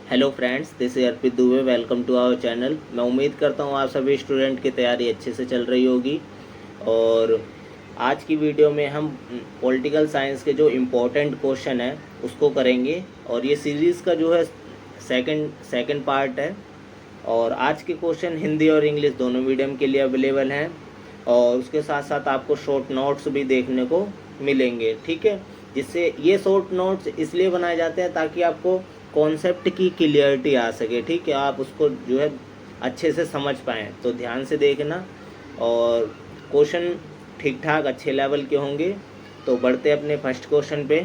Hello friends, this is Arpit Dubey. Welcome to our channel. मैं उम्मीद करता हूँ आप सभी स्टूडेंट की तैयारी अच्छे से चल रही होगी। और आज की वीडियो में हम पॉलिटिकल साइंस के जो इम्पोर्टेंट क्वेश्चन है उसको करेंगे। और ये सीरीज़ का जो है सेकंड पार्ट है। और आज के क्वेश्चन हिंदी और इंग्लिश दोनों मीडियम के लिए अवेलेबल हैं। और उसके साथ साथ आपको शॉर्ट नोट्स भी देखने को मिलेंगे, ठीक है। जिससे ये शॉर्ट नोट्स इसलिए बनाए जाते हैं ताकि आपको कॉन्सेप्ट की क्लियरिटी आ सके, ठीक है। आप उसको जो है अच्छे से समझ पाएँ, तो ध्यान से देखना। और क्वेश्चन ठीक ठाक अच्छे लेवल के होंगे। तो बढ़ते अपने फर्स्ट क्वेश्चन पे।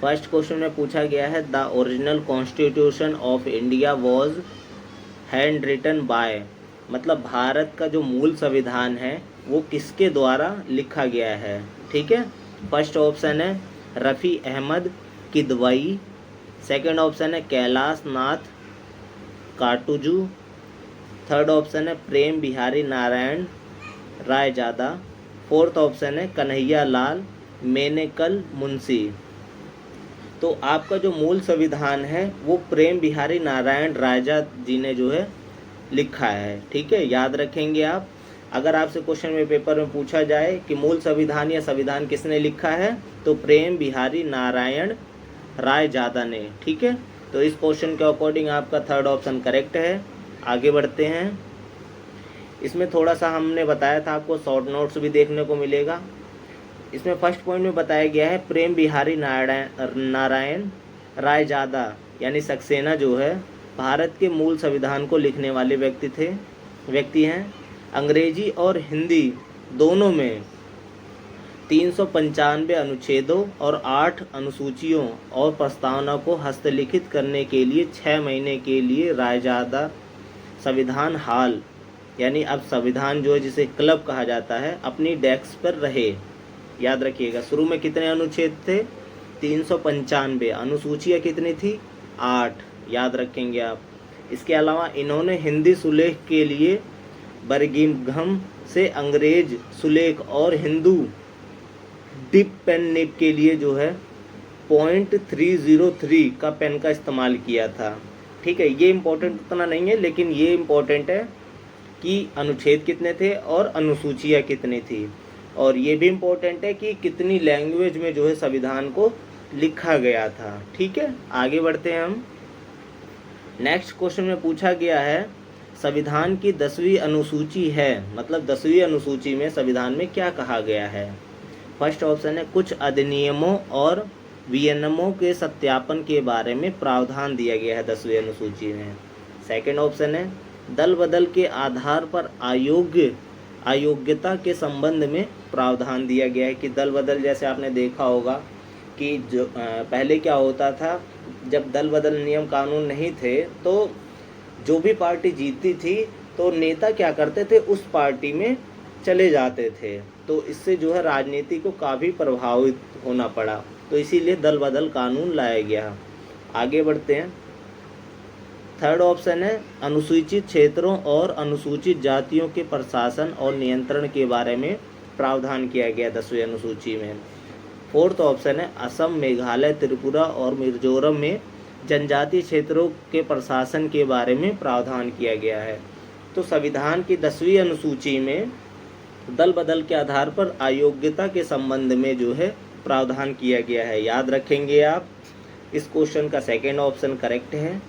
फर्स्ट क्वेश्चन में पूछा गया है, the original constitution of India was handwritten by, मतलब भारत का जो मूल संविधान है वो किसके द्वारा लिखा गया है, ठीक है। फर्स्ट ऑप्शन है रफ़ी अहमद किदवई। सेकंड ऑप्शन है कैलाश नाथ काटुजू। थर्ड ऑप्शन है प्रेम बिहारी नारायण रायजादा। फोर्थ ऑप्शन है कन्हैया लाल मेनेकल मुंशी। तो आपका जो मूल संविधान है वो प्रेम बिहारी नारायण रायजा जी ने जो है लिखा है, ठीक है। याद रखेंगे आप। अगर आपसे क्वेश्चन में पेपर में पूछा जाए कि मूल संविधान या संविधान किसने लिखा है, तो प्रेम बिहारी नारायण रायजादा ने, ठीक है। तो इस क्वेश्चन के अकॉर्डिंग आपका थर्ड ऑप्शन करेक्ट है। आगे बढ़ते हैं। इसमें थोड़ा सा हमने बताया था, आपको शॉर्ट नोट्स भी देखने को मिलेगा। इसमें फर्स्ट पॉइंट में बताया गया है प्रेम बिहारी नारायण रायजादा यानी सक्सेना जो है भारत के मूल संविधान को लिखने वाले व्यक्ति हैं। अंग्रेजी और हिंदी दोनों में 395 अनुच्छेदों और 8 अनुसूचियों और प्रस्तावना को हस्तलिखित करने के लिए 6 महीने के लिए रायजादा संविधान हॉल यानी अब संविधान जो है जिसे क्लब कहा जाता है अपनी डेस्क पर रहे। याद रखिएगा, शुरू में कितने अनुच्छेद थे? 395। अनुसूचियाँ कितनी थी? 8। याद रखेंगे आप। इसके अलावा इन्होंने हिंदी सुलेख के लिए बर्मिंघम से अंग्रेज सुलेख और हिंदू डिप पेन निब के लिए जो है .303 का पेन का इस्तेमाल किया था, ठीक है। ये इम्पोर्टेंट उतना नहीं है, लेकिन ये इम्पोर्टेंट है कि अनुच्छेद कितने थे और अनुसूचियाँ कितनी थी। और ये भी इम्पोर्टेंट है कि कितनी लैंग्वेज में जो है संविधान को लिखा गया था, ठीक है। आगे बढ़ते हैं हम। नेक्स्ट क्वेश्चन में पूछा गया है संविधान की 10वीं अनुसूची है, मतलब 10वीं अनुसूची में संविधान में क्या कहा गया है। फर्स्ट ऑप्शन है कुछ अधिनियमों और विनियमों के सत्यापन के बारे में प्रावधान दिया गया है 10वीं अनुसूची में। सेकंड ऑप्शन है दल बदल के आधार पर अयोग्यता के संबंध में प्रावधान दिया गया है कि दल बदल, जैसे आपने देखा होगा कि जो पहले क्या होता था, जब दल बदल नियम कानून नहीं थे तो जो भी पार्टी जीतती थी तो नेता क्या करते थे, उस पार्टी में चले जाते थे। तो इससे जो है राजनीति को काफ़ी प्रभावित होना पड़ा, तो इसीलिए दल बदल कानून लाया गया। आगे बढ़ते हैं। थर्ड ऑप्शन है अनुसूचित क्षेत्रों और अनुसूचित जातियों के प्रशासन और नियंत्रण के बारे में प्रावधान किया गया 10वीं अनुसूची में। फोर्थ ऑप्शन है असम, मेघालय, त्रिपुरा और मिजोरम में जनजातीय क्षेत्रों के प्रशासन के बारे में प्रावधान किया गया है। तो संविधान की 10वीं अनुसूची में दल बदल के आधार पर अयोग्यता के संबंध में जो है प्रावधान किया गया है। याद रखेंगे आप। इस क्वेश्चन का सेकेंड ऑप्शन करेक्ट है।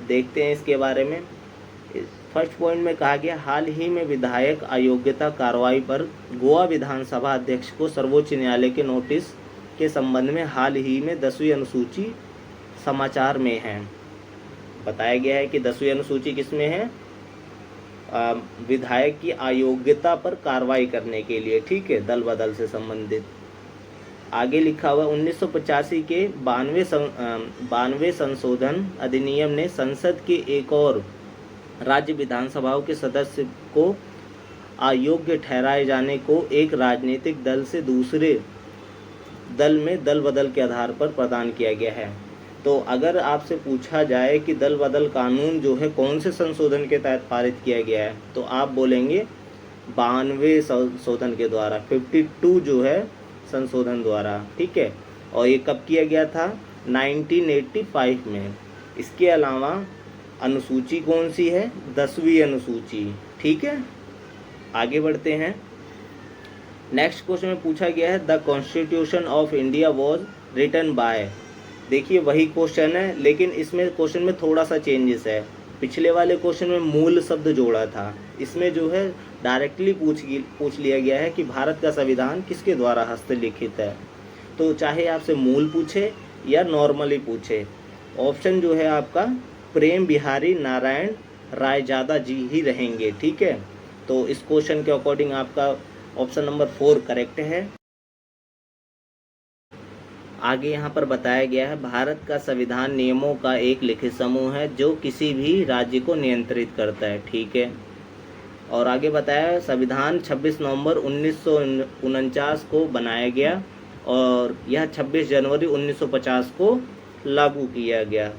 देखते हैं इसके बारे में। फर्स्ट पॉइंट में कहा गया हाल ही में विधायक अयोग्यता कार्रवाई पर गोवा विधानसभा अध्यक्ष को सर्वोच्च न्यायालय के नोटिस के संबंध में हाल ही में 10वीं अनुसूची समाचार में है। बताया गया है कि 10वीं अनुसूची किसमें है? विधायक की अयोग्यता पर कार्रवाई करने के लिए, ठीक है, दल बदल से संबंधित। आगे लिखा हुआ 1985 के 92वें संशोधन अधिनियम ने संसद के एक और राज्य विधानसभाओं के सदस्य को अयोग्य ठहराए जाने को एक राजनीतिक दल से दूसरे दल में दल बदल के आधार पर प्रदान किया गया है। तो अगर आपसे पूछा जाए कि दल बदल कानून जो है कौन से संशोधन के तहत पारित किया गया है, तो आप बोलेंगे 92 संशोधन के द्वारा, 52 जो है संशोधन द्वारा, ठीक है। और ये कब किया गया था? 1985 में। इसके अलावा अनुसूची कौन सी है? 10वीं अनुसूची। ठीक है, आगे बढ़ते हैं। नेक्स्ट क्वेश्चन में पूछा गया है the constitution of India was written by. देखिए वही क्वेश्चन है, लेकिन इसमें क्वेश्चन में थोड़ा सा चेंजेस है। पिछले वाले क्वेश्चन में मूल शब्द जोड़ा था, इसमें जो है डायरेक्टली पूछ लिया गया है कि भारत का संविधान किसके द्वारा हस्तलिखित है। तो चाहे आपसे मूल पूछे या नॉर्मली पूछे, ऑप्शन जो है आपका प्रेम बिहारी नारायण रायजादा जी ही रहेंगे। ठीक है, तो इस क्वेश्चन के अकॉर्डिंग आपका ऑप्शन नंबर 4 करेक्ट है। आगे यहाँ पर बताया गया है भारत का संविधान नियमों का एक लिखित समूह है जो किसी भी राज्य को नियंत्रित करता है। ठीक है, और आगे बताया संविधान 26 नवंबर 1949 को बनाया गया और यह 26 जनवरी 1950 को लागू किया गया।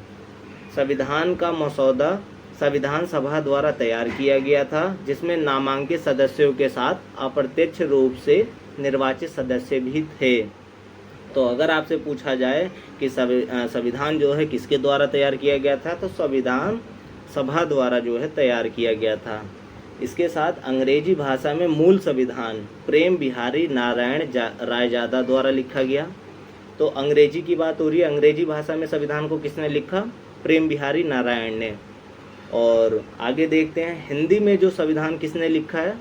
संविधान का मसौदा संविधान सभा द्वारा तैयार किया गया था, जिसमें नामांकित सदस्यों के साथ अप्रत्यक्ष रूप से निर्वाचित सदस्य भी थे। तो अगर आपसे पूछा जाए कि संविधान जो है किसके द्वारा तैयार किया गया था, तो संविधान सभा द्वारा जो है तैयार किया गया था। इसके साथ अंग्रेजी भाषा में मूल संविधान प्रेम बिहारी नारायण रायजादा द्वारा लिखा गया। तो अंग्रेजी की बात हो रही है, अंग्रेजी भाषा में संविधान को किसने लिखा? प्रेम बिहारी नारायण ने। और आगे देखते हैं हिंदी में जो संविधान किसने लिखा है?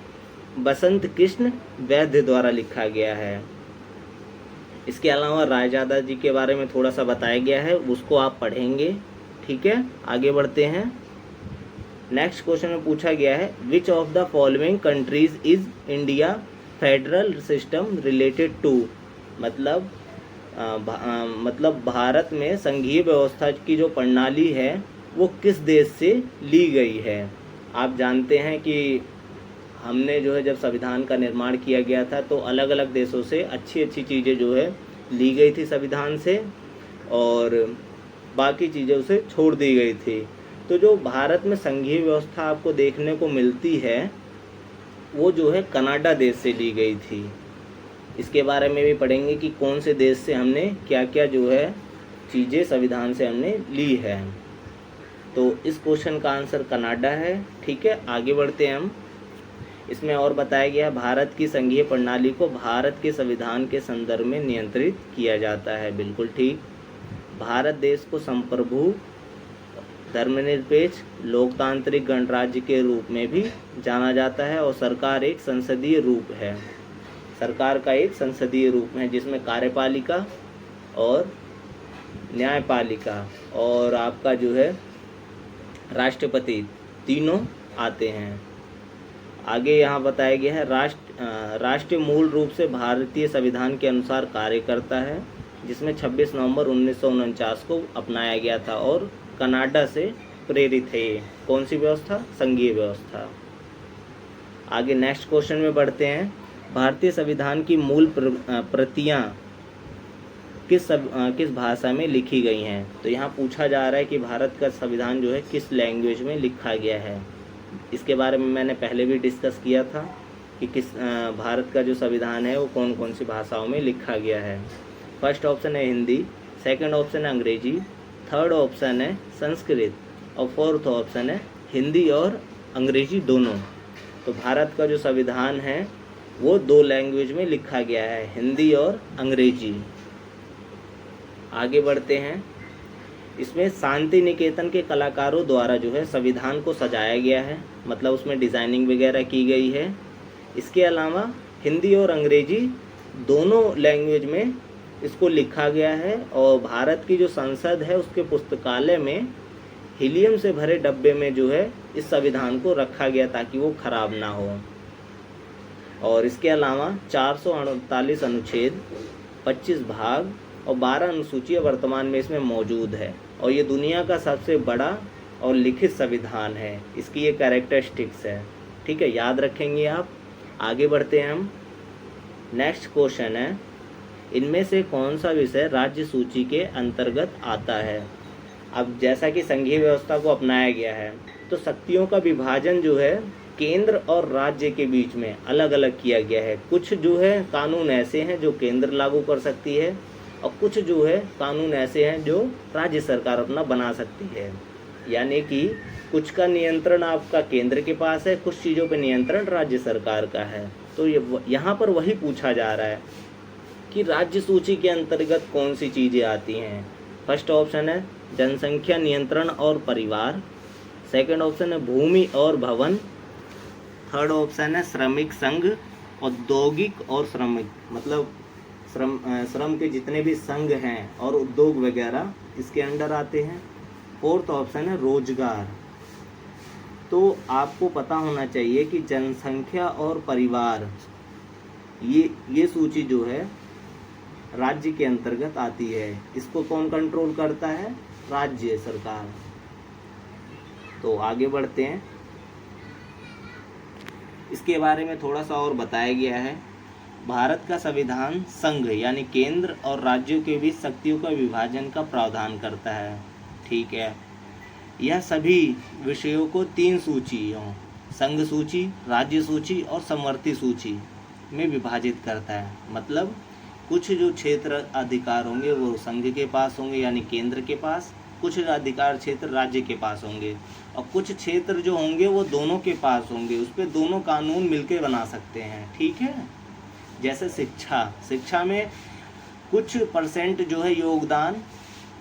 बसंत कृष्ण वैद्य द्वारा लिखा गया है। इसके अलावा रायजादा जी के बारे में थोड़ा सा बताया गया है, उसको आप पढ़ेंगे। ठीक है, आगे बढ़ते हैं। नेक्स्ट क्वेश्चन में पूछा गया है which of the following countries is India federal system related to. मतलब भारत में संघीय व्यवस्था की जो प्रणाली है वो किस देश से ली गई है। आप जानते हैं कि हमने जो है जब संविधान का निर्माण किया गया था तो अलग अलग देशों से अच्छी अच्छी चीज़ें जो है ली गई थी संविधान से और बाकी चीज़ें उसे छोड़ दी गई थी। तो जो भारत में संघीय व्यवस्था आपको देखने को मिलती है वो जो है कनाडा देश से ली गई थी। इसके बारे में भी पढ़ेंगे कि कौन से देश से हमने क्या क्या जो है चीज़ें संविधान से हमने ली है। तो इस क्वेश्चन का आंसर कनाडा है। ठीक है, आगे बढ़ते हैं हम। इसमें और बताया गया भारत की संघीय प्रणाली को भारत के संविधान के संदर्भ में नियंत्रित किया जाता है। बिल्कुल ठीक। भारत देश को संप्रभु धर्मनिरपेक्ष लोकतांत्रिक गणराज्य के रूप में भी जाना जाता है और सरकार एक संसदीय रूप है। सरकार का एक संसदीय रूप है जिसमें कार्यपालिका और न्यायपालिका और आपका जो है राष्ट्रपति तीनों आते हैं। आगे यहाँ बताया गया है राष्ट्र मूल रूप से भारतीय संविधान के अनुसार कार्य करता है, जिसमें 26 नवंबर 1949 को अपनाया गया था और कनाडा से प्रेरित है। कौन सी व्यवस्था? संघीय व्यवस्था। आगे नेक्स्ट क्वेश्चन में बढ़ते हैं। भारतीय संविधान की मूल प्रतियां किस भाषा में लिखी गई हैं? तो यहाँ पूछा जा रहा है कि भारत का संविधान जो है किस लैंग्वेज में लिखा गया है। इसके बारे में मैंने पहले भी डिस्कस किया था कि भारत का जो संविधान है वो कौन कौन सी भाषाओं में लिखा गया है। फर्स्ट ऑप्शन है हिंदी, सेकंड ऑप्शन है अंग्रेजी, थर्ड ऑप्शन है संस्कृत और फोर्थ ऑप्शन है हिंदी और अंग्रेजी दोनों। तो भारत का जो संविधान है वो 2 लैंग्वेज में लिखा गया है, हिंदी और अंग्रेजी। आगे बढ़ते हैं। इसमें शांति निकेतन के कलाकारों द्वारा जो है संविधान को सजाया गया है, मतलब उसमें डिज़ाइनिंग वगैरह की गई है। इसके अलावा हिंदी और अंग्रेजी दोनों लैंग्वेज में इसको लिखा गया है और भारत की जो संसद है उसके पुस्तकालय में हीलियम से भरे डब्बे में जो है इस संविधान को रखा गया ताकि वो खराब ना हो। और इसके अलावा 448 अनुच्छेद, 25 भाग और 12 अनुसूचियाँ वर्तमान में इसमें मौजूद है और ये दुनिया का सबसे बड़ा और लिखित संविधान है। इसकी ये कैरेक्टरिस्टिक्स है। ठीक है, याद रखेंगे आप। आगे बढ़ते हैं हम। नेक्स्ट क्वेश्चन है इनमें से कौन सा विषय राज्य सूची के अंतर्गत आता है। अब जैसा कि संघीय व्यवस्था को अपनाया गया है तो शक्तियों का विभाजन जो है केंद्र और राज्य के बीच में अलग अलग किया गया है। कुछ जो है कानून ऐसे हैं जो केंद्र लागू कर सकती है और कुछ जो है कानून ऐसे हैं जो राज्य सरकार अपना बना सकती है। यानी कि कुछ का नियंत्रण आपका केंद्र के पास है, कुछ चीज़ों पे नियंत्रण राज्य सरकार का है। तो यहाँ पर वही पूछा जा रहा है कि राज्य सूची के अंतर्गत कौन सी चीज़ें आती हैं। फर्स्ट ऑप्शन है जनसंख्या नियंत्रण और परिवार, सेकंड ऑप्शन है भूमि और भवन, थर्ड ऑप्शन है श्रमिक संघ, औद्योगिक और श्रमिक मतलब श्रम के जितने भी संघ हैं और उद्योग वगैरह इसके अंडर आते हैं। फोर्थ ऑप्शन है रोजगार। तो आपको पता होना चाहिए कि जनसंख्या और परिवार ये सूची जो है राज्य के अंतर्गत आती है। इसको कौन कंट्रोल करता है? राज्य सरकार। तो आगे बढ़ते हैं, इसके बारे में थोड़ा सा और बताया गया है। भारत का संविधान संघ यानी केंद्र और राज्यों के बीच शक्तियों का विभाजन का प्रावधान करता है। ठीक है, यह सभी विषयों को 3 सूचियों संघ सूची, राज्य सूची और समवर्ती सूची में विभाजित करता है। मतलब कुछ जो क्षेत्र अधिकार होंगे वो संघ के पास होंगे यानी केंद्र के पास, कुछ अधिकार क्षेत्र राज्य के पास होंगे और कुछ क्षेत्र जो होंगे वो दोनों के पास होंगे। उस पर दोनों कानून मिलके बना सकते हैं। ठीक है, जैसे शिक्षा में कुछ % जो है योगदान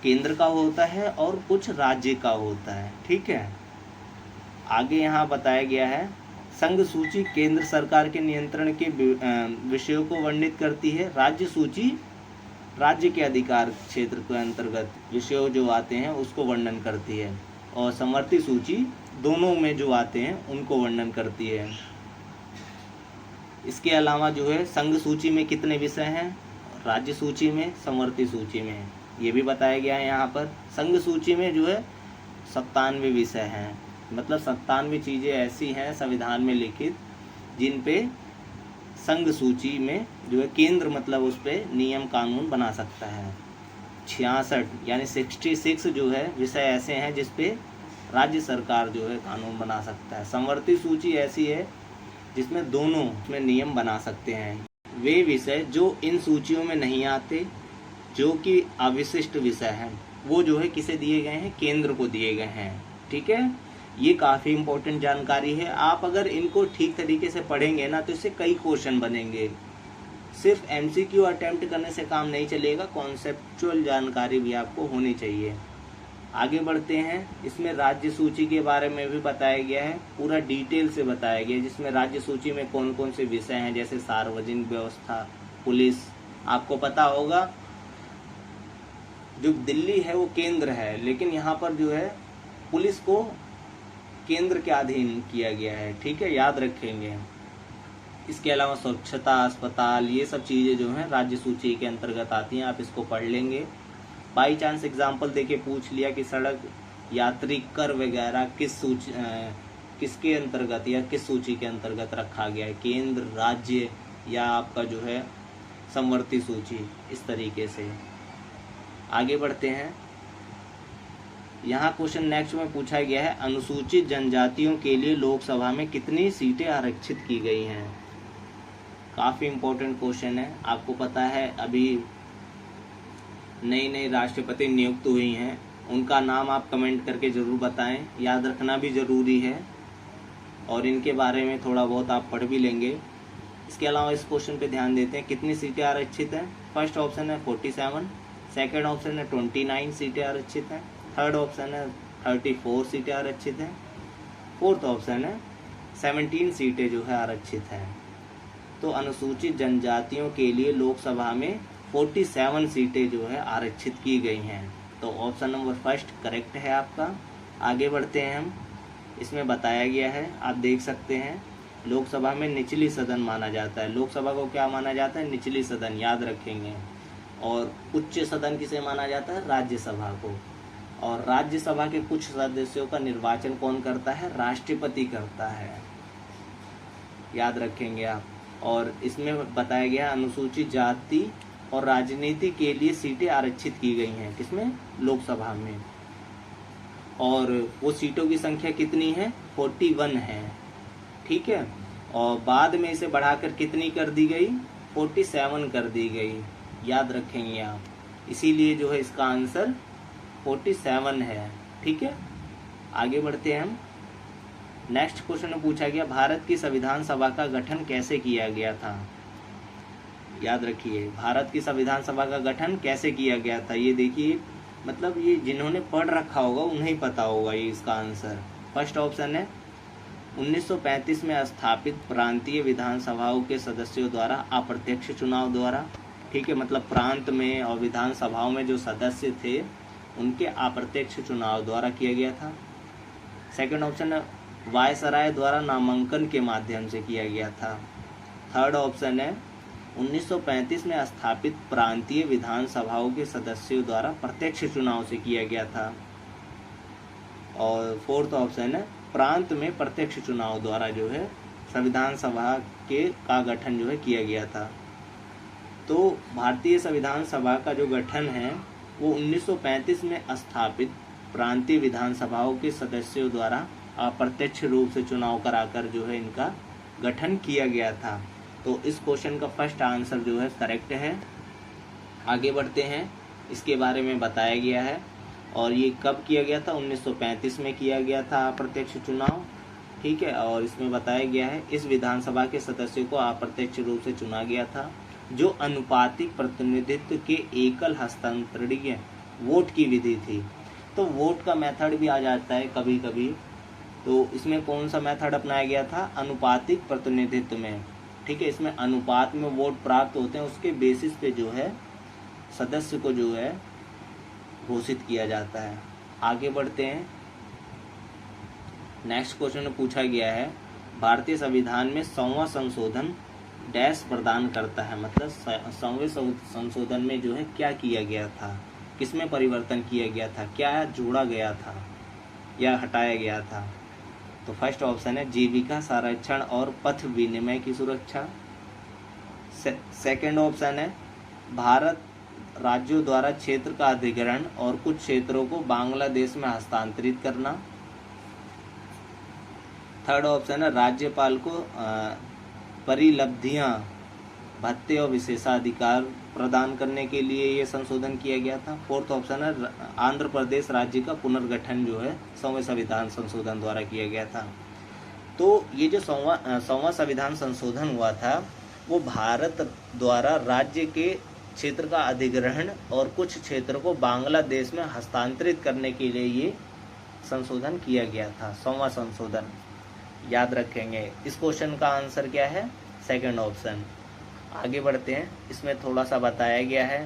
केंद्र का होता है और कुछ राज्य का होता है। ठीक है, आगे यहाँ बताया गया है संघ सूची केंद्र सरकार के नियंत्रण के विषयों को वर्णित करती है, राज्य सूची राज्य के अधिकार क्षेत्र के अंतर्गत विषयों जो आते हैं उसको वर्णन करती है और समवर्ती सूची दोनों में जो आते हैं उनको वर्णन करती है। इसके अलावा जो है संघ सूची में कितने विषय हैं, राज्य सूची में, समवर्ती सूची में, ये भी बताया गया है यहाँ पर। संघ सूची में जो है 97 विषय हैं, मतलब 97 चीज़ें ऐसी हैं संविधान में लिखित जिन पे संघ सूची में जो है केंद्र मतलब उस पर नियम कानून बना सकता है। 66 यानी 66 जो है विषय ऐसे हैं जिस पे राज्य सरकार जो है कानून बना सकता है। समवर्ती सूची ऐसी है जिसमें दोनों में नियम बना सकते हैं। वे विषय जो इन सूचियों में नहीं आते, जो कि अविशिष्ट विषय हैं, वो जो है किसे दिए गए हैं? केंद्र को दिए गए हैं। ठीक है, ये काफ़ी इम्पोर्टेंट जानकारी है। आप अगर इनको ठीक तरीके से पढ़ेंगे ना तो इससे कई क्वेश्चन बनेंगे। सिर्फ MCQ अटेम्प्ट करने से काम नहीं चलेगा, कॉन्सेप्चुअल जानकारी भी आपको होनी चाहिए। आगे बढ़ते हैं, इसमें राज्य सूची के बारे में भी बताया गया है, पूरा डिटेल से बताया गया है, जिसमें राज्य सूची में कौन कौन से विषय हैं, जैसे सार्वजनिक व्यवस्था, पुलिस। आपको पता होगा जो दिल्ली है वो केंद्र है, लेकिन यहाँ पर जो है पुलिस को केंद्र के अधीन किया गया है। ठीक है, याद रखेंगे। इसके अलावा स्वच्छता, अस्पताल, ये सब चीज़ें जो हैं राज्य सूची के अंतर्गत आती हैं, आप इसको पढ़ लेंगे। बाई चांस एग्जाम्पल देके पूछ लिया कि सड़क यात्री कर वगैरह किसके अंतर्गत या किस सूची के अंतर्गत रखा गया है, केंद्र, राज्य या आपका जो है समवर्ती सूची, इस तरीके से। आगे बढ़ते हैं, यहाँ क्वेश्चन नेक्स्ट में पूछा गया है अनुसूचित जनजातियों के लिए लोकसभा में कितनी सीटें आरक्षित की गई हैं। काफ़ी इम्पोर्टेंट क्वेश्चन है। आपको पता है अभी नई राष्ट्रपति नियुक्त हुई हैं, उनका नाम आप कमेंट करके ज़रूर बताएं, याद रखना भी ज़रूरी है और इनके बारे में थोड़ा बहुत आप पढ़ भी लेंगे। इसके अलावा इस क्वेश्चन पे ध्यान देते हैं, कितनी सीटें आरक्षित हैं। फर्स्ट ऑप्शन है 47, सेकेंड ऑप्शन है 29 सीटें आरक्षित हैं, थर्ड ऑप्शन है 34 सीटें आरक्षित हैं, फोर्थ ऑप्शन है 17 सीटें जो है आरक्षित हैं। तो अनुसूचित जनजातियों के लिए लोकसभा में 47 सीटें जो है आरक्षित की गई हैं। तो ऑप्शन नंबर फर्स्ट करेक्ट है आपका। आगे बढ़ते हैं हम, इसमें बताया गया है, आप देख सकते हैं, लोकसभा में निचली सदन माना जाता है। लोकसभा को क्या माना जाता है? निचली सदन, याद रखेंगे। और उच्च सदन किसे माना जाता है? राज्यसभा को। और राज्यसभा के कुछ सदस्यों का निर्वाचन कौन करता है? राष्ट्रपति करता है, याद रखेंगे आप। और इसमें बताया गया अनुसूचित जाति और राजनीति के लिए सीटें आरक्षित की गई हैं, किसमें? लोकसभा में। और वो सीटों की संख्या कितनी है? 41 है। ठीक है, और बाद में इसे बढ़ाकर कितनी कर दी गई? 47 कर दी गई, याद रखेंगे आप। इसीलिए जो है इसका आंसर 47 है। ठीक है, आगे बढ़ते हैं हम। नेक्स्ट क्वेश्चन में पूछा गया भारत की संविधान सभा का गठन कैसे किया गया था। याद रखिए, भारत की संविधान सभा का गठन कैसे किया गया था। ये देखिए, मतलब ये जिन्होंने पढ़ रखा होगा उन्हें ही पता होगा ये इसका आंसर। फर्स्ट ऑप्शन है 1935 में स्थापित प्रांतीय विधानसभाओं के सदस्यों द्वारा अप्रत्यक्ष चुनाव द्वारा। ठीक है, मतलब प्रांत में और विधानसभाओं में जो सदस्य थे उनके अप्रत्यक्ष चुनाव द्वारा किया गया था। सेकंड ऑप्शन है वायसराय द्वारा नामांकन के माध्यम से किया गया था। थर्ड ऑप्शन है 1935 में स्थापित प्रांतीय विधानसभाओं के सदस्यों द्वारा प्रत्यक्ष चुनाव से किया गया था। और फोर्थ ऑप्शन है प्रांत में प्रत्यक्ष चुनाव द्वारा जो है संविधान सभा का गठन जो है किया गया था। तो भारतीय संविधान सभा का जो गठन है वो 1935 में स्थापित प्रांतीय विधानसभाओं के सदस्यों द्वारा अप्रत्यक्ष रूप से चुनाव कराकर जो है इनका गठन किया गया था। तो इस क्वेश्चन का फर्स्ट आंसर जो है करेक्ट है। आगे बढ़ते हैं, इसके बारे में बताया गया है और ये कब किया गया था, 1935 में किया गया था अप्रत्यक्ष चुनाव। ठीक है, और इसमें बताया गया है इस विधानसभा के सदस्यों को अप्रत्यक्ष रूप से चुना गया था जो अनुपातिक प्रतिनिधित्व के एकल हस्तांतरणीय वोट की विधि थी। तो वोट का मेथड भी आ जाता है कभी कभी, तो इसमें कौन सा मेथड अपनाया गया था, अनुपातिक प्रतिनिधित्व में। ठीक है, इसमें अनुपात में वोट प्राप्त होते हैं, उसके बेसिस पे जो है सदस्य को जो है घोषित किया जाता है। आगे बढ़ते हैं, नेक्स्ट क्वेश्चन में पूछा गया है भारतीय संविधान में 100वां संशोधन डैश प्रदान करता है, मतलब 100वें संशोधन में जो है क्या किया गया था, किसमें परिवर्तन किया गया था, क्या जोड़ा गया था या हटाया गया था। तो फर्स्ट ऑप्शन है जीविका संरक्षण और पथ विनिमय की सुरक्षा। सेकंड ऑप्शन है भारत राज्यों द्वारा क्षेत्र का अधिग्रहण और कुछ क्षेत्रों को बांग्लादेश में हस्तांतरित करना। थर्ड ऑप्शन है राज्यपाल को परिलब्धियां, भत्ते और विशेषाधिकार प्रदान करने के लिए ये संशोधन किया गया था। फोर्थ ऑप्शन है आंध्र प्रदेश राज्य का पुनर्गठन जो है 100वें संविधान संशोधन द्वारा किया गया था। तो ये जो 100वां संविधान संशोधन हुआ था वो भारत द्वारा राज्य के क्षेत्र का अधिग्रहण और कुछ क्षेत्र को बांग्लादेश में हस्तांतरित करने के लिए ये संशोधन किया गया था, 100वां संशोधन। याद रखेंगे। इस क्वेश्चन का आंसर क्या है, सेकंड ऑप्शन। आगे बढ़ते हैं, इसमें थोड़ा सा बताया गया है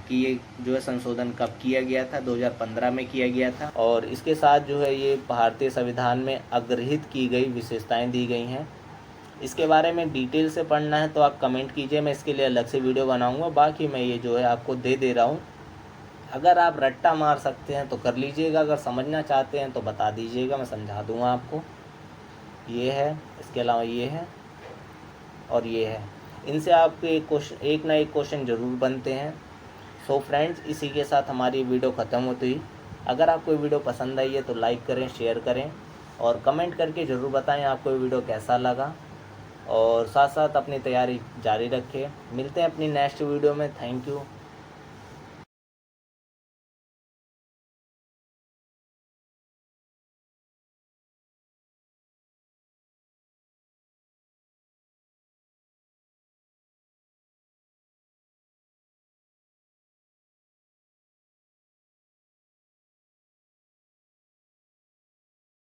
कि ये जो है संशोधन कब किया गया था, 2015 में किया गया था। और इसके साथ जो है ये भारतीय संविधान में अग्रहित की गई विशेषताएं दी गई हैं। इसके बारे में डिटेल से पढ़ना है तो आप कमेंट कीजिए, मैं इसके लिए अलग से वीडियो बनाऊंगा। बाकी मैं ये जो है आपको दे रहा हूँ। अगर आप रट्टा मार सकते हैं तो कर लीजिएगा, अगर समझना चाहते हैं तो बता दीजिएगा, मैं समझा दूँगा आपको। ये है, इसके अलावा ये है और ये है। इनसे आपके एक ना एक क्वेश्चन ज़रूर बनते हैं। सो फ्रेंड्स, इसी के साथ हमारी वीडियो ख़त्म होती है। अगर आपको ये वीडियो पसंद आई है तो लाइक करें, शेयर करें और कमेंट करके ज़रूर बताएं आपको ये वीडियो कैसा लगा। और साथ साथ अपनी तैयारी जारी रखें। मिलते हैं अपनी नेक्स्ट वीडियो में। Thank you.